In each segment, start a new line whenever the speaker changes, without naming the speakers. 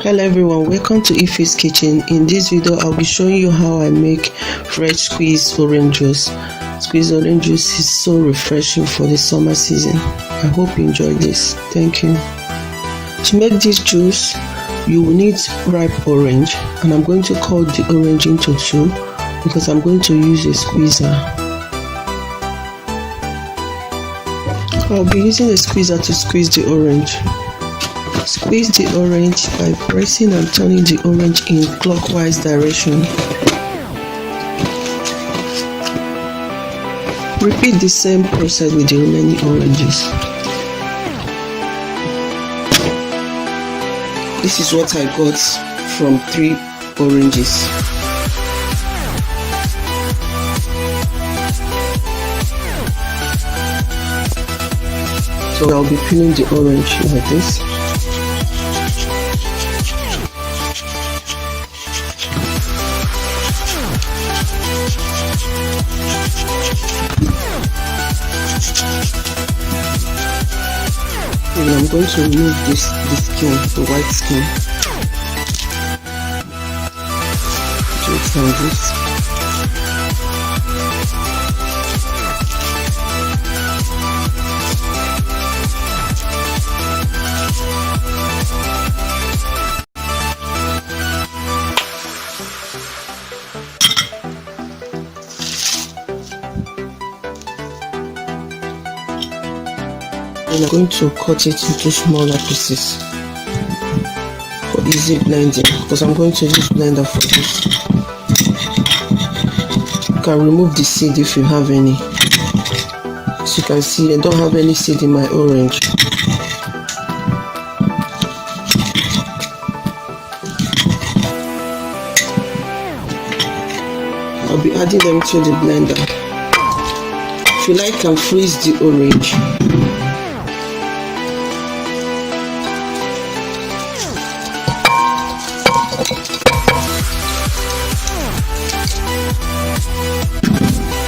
Hello everyone, welcome to Iphy's kitchen. In this video I'll be showing you how I make fresh squeezed orange juice. Squeezed orange juice is so refreshing for the summer season. I hope you enjoy this. Thank you. To make this juice you will need ripe orange, and I'm going to cut the orange into two because I'm going to use a squeezer. I'll be using a squeezer to squeeze the orange. Squeeze the orange by pressing and turning the orange in clockwise direction. Repeat the same process with the remaining oranges. This is what I got from 3 oranges. So I'll be peeling the orange like this. And I'm going to remove the skin, the white skin. Do it like this. And I'm going to cut it into smaller pieces for easy blending, because I'm going to use blender for this. You can remove the seed if you have any. As you can see, I don't have any seed in my orange. I'll be adding them to the blender. If you like, you can freeze the orange.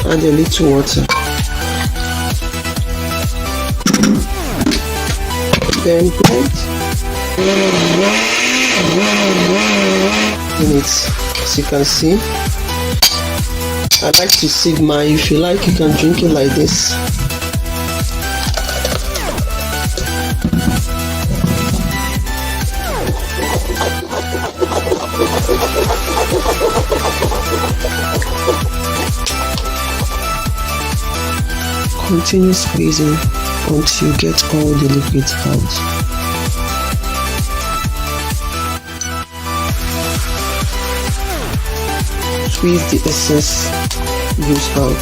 Add a little water, then blend in it. As you can see, I like to sieve mine. If you like, you can drink it like this. Continue squeezing until you get all the liquids out. Squeeze the excess juice out.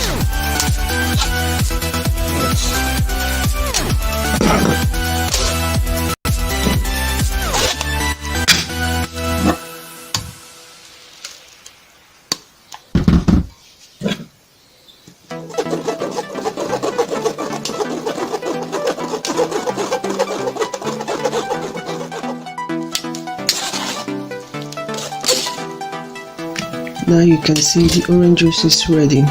Now you can see the orange juice is ready.